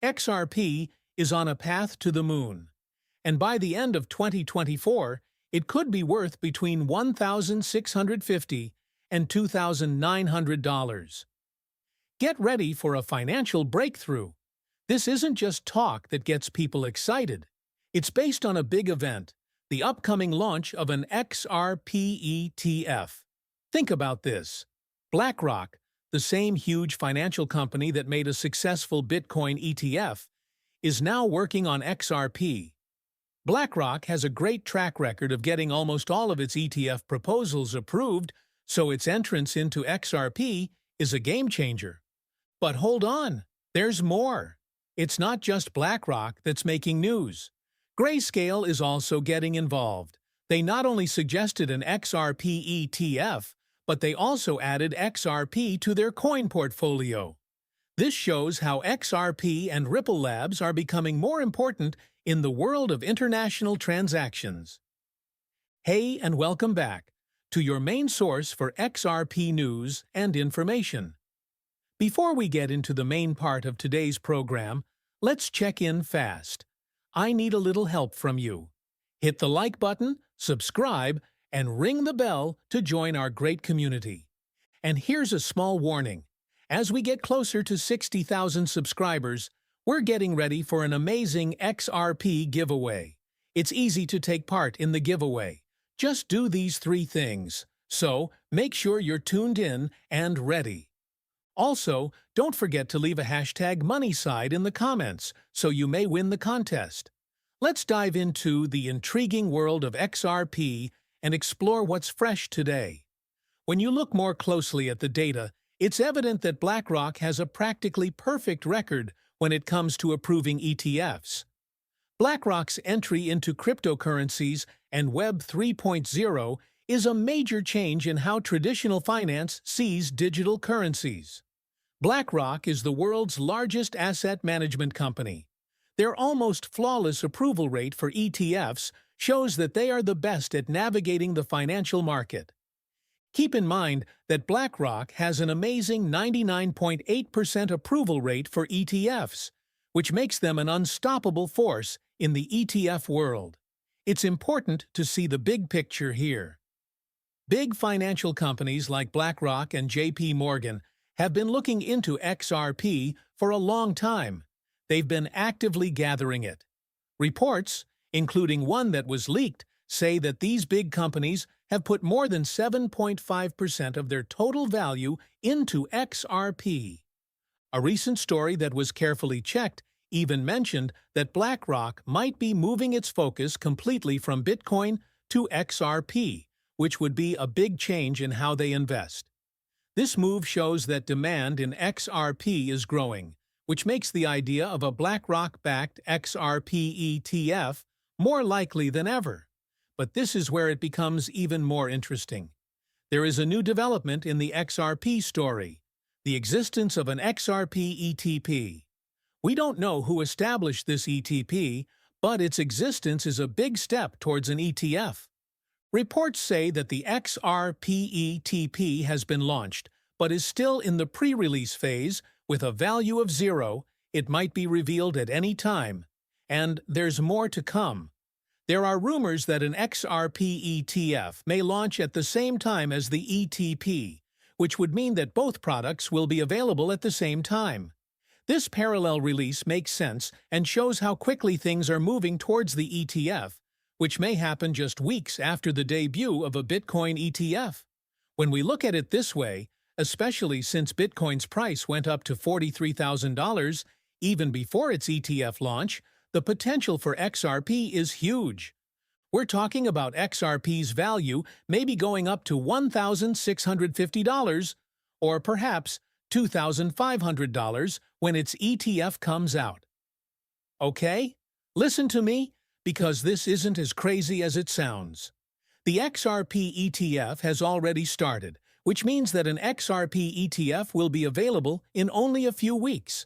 XRP is on a path to the moon, and by the end of 2024, it could be worth between $1,650 and $2,900. Get ready for a financial breakthrough. This isn't just talk that gets people excited. It's based on a big event, the upcoming launch of an XRP ETF. Think about this. BlackRock, the same huge financial company that made a successful Bitcoin ETF, is now working on XRP. BlackRock has a great track record of getting almost all of its ETF proposals approved, so its entrance into XRP is a game-changer. But hold on, there's more. It's not just BlackRock that's making news. Grayscale is also getting involved. They not only suggested an XRP ETF, but they also added XRP to their coin portfolio. This shows how XRP and Ripple Labs are becoming more important in the world of international transactions. Hey, and welcome back to your main source for XRP news and information. Before we get into the main part of today's program, let's check in fast. I need a little help from you. Hit the like button, subscribe, and ring the bell to join our great community. And here's a small warning. As we get closer to 60,000 subscribers, we're getting ready for an amazing XRP giveaway. It's easy to take part in the giveaway. Just do these 3 things. So, make sure you're tuned in and ready. Also, don't forget to leave a hashtag MoneySide in the comments so you may win the contest. Let's dive into the intriguing world of XRP and explore what's fresh today. When you look more closely at the data, it's evident that BlackRock has a practically perfect record when it comes to approving ETFs. BlackRock's entry into cryptocurrencies and Web 3.0 is a major change in how traditional finance sees digital currencies. BlackRock is the world's largest asset management company. Their almost flawless approval rate for ETFs shows that they are the best at navigating the financial market. Keep in mind that BlackRock has an amazing 99.8% approval rate for ETFs, which makes them an unstoppable force in the ETF world. It's important to see the big picture here. Big financial companies like BlackRock and JP Morgan have been looking into XRP for a long time. They've been actively gathering it. Reports, including one that was leaked, say that these big companies have put more than 7.5% of their total value into XRP. A recent story that was carefully checked even mentioned that BlackRock might be moving its focus completely from Bitcoin to XRP, which would be a big change in how they invest. This move shows that demand in XRP is growing, which makes the idea of a BlackRock-backed XRP ETF more likely than ever. But this is where it becomes even more interesting. There is a new development in the XRP story, the existence of an XRP ETP. We don't know who established this ETP, but its existence is a big step towards an ETF. Reports say that the XRP ETP has been launched, but is still in the pre-release phase with a value of 0. It might be revealed at any time. And there's more to come. There are rumors that an XRP ETF may launch at the same time as the ETP, which would mean that both products will be available at the same time. This parallel release makes sense and shows how quickly things are moving towards the ETF, which may happen just weeks after the debut of a Bitcoin ETF. When we look at it this way, especially since Bitcoin's price went up to $43,000 even before its ETF launch, the potential for XRP is huge. We're talking about XRP's value maybe going up to $1,650 or perhaps $2,500 when its ETF comes out. Okay? Listen to me, because this isn't as crazy as it sounds. The XRP ETF has already started, which means that an XRP ETF will be available in only a few weeks.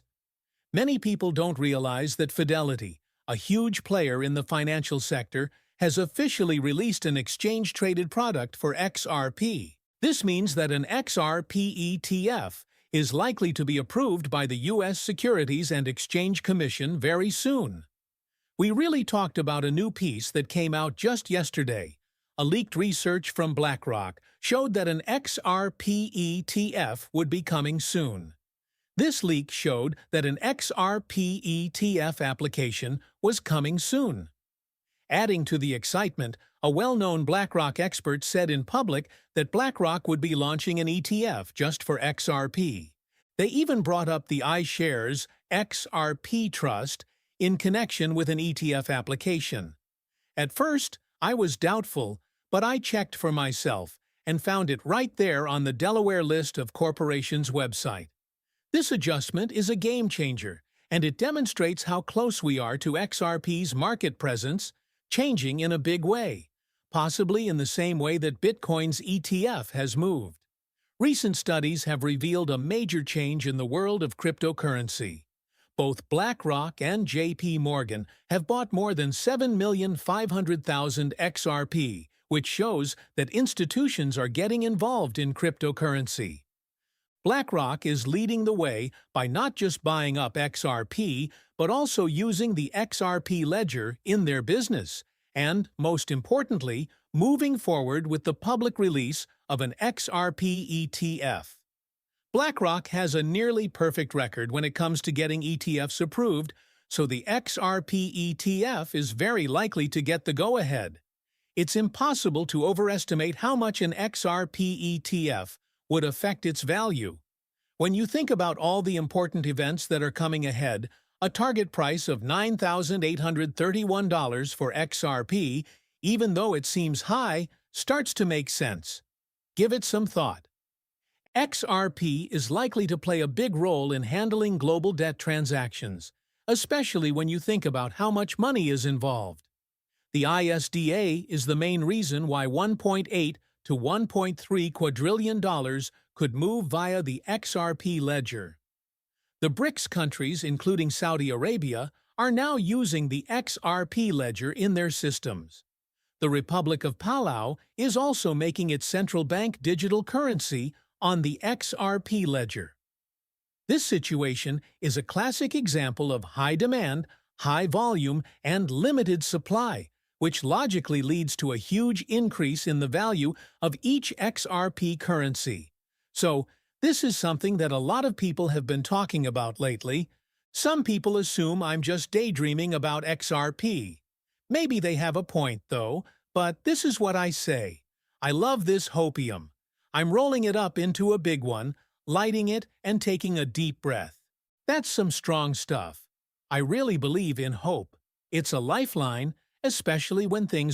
Many people don't realize that Fidelity, a huge player in the financial sector, has officially released an exchange-traded product for XRP. This means that an XRP ETF is likely to be approved by the U.S. Securities and Exchange Commission very soon. We really talked about a new piece that came out just yesterday. A leaked research from BlackRock showed that an XRP ETF would be coming soon. This leak showed that an XRP ETF application was coming soon. Adding to the excitement, a well-known BlackRock expert said in public that BlackRock would be launching an ETF just for XRP. They even brought up the iShares XRP Trust in connection with an ETF application. At first, I was doubtful, but I checked for myself and found it right there on the Delaware list of corporations' website. This adjustment is a game changer, and it demonstrates how close we are to XRP's market presence changing in a big way, possibly in the same way that Bitcoin's ETF has moved. Recent studies have revealed a major change in the world of cryptocurrency. Both BlackRock and JP Morgan have bought more than 7,500,000 XRP, which shows that institutions are getting involved in cryptocurrency. BlackRock is leading the way by not just buying up XRP, but also using the XRP ledger in their business, and, most importantly, moving forward with the public release of an XRP ETF. BlackRock has a nearly perfect record when it comes to getting ETFs approved, so the XRP ETF is very likely to get the go-ahead. It's impossible to overestimate how much an XRP ETF would affect its value. When you think about all the important events that are coming ahead, a target price of $9,831 for XRP, even though it seems high, starts to make sense. Give it some thought. XRP is likely to play a big role in handling global debt transactions, especially when you think about how much money is involved. The ISDA is the main reason why $1.8 to $1.3 quadrillion could move via the XRP ledger. The BRICS countries, including Saudi Arabia, are now using the XRP ledger in their systems. The Republic of Palau is also making its central bank digital currency on the XRP ledger. This situation is a classic example of high demand, high volume, and limited supply, which logically leads to a huge increase in the value of each XRP currency. So, this is something that a lot of people have been talking about lately. Some people assume I'm just daydreaming about XRP. Maybe they have a point, though, but this is what I say. I love this hopium. I'm rolling it up into a big one, lighting it, and taking a deep breath. That's some strong stuff. I really believe in hope. It's a lifeline, especially when things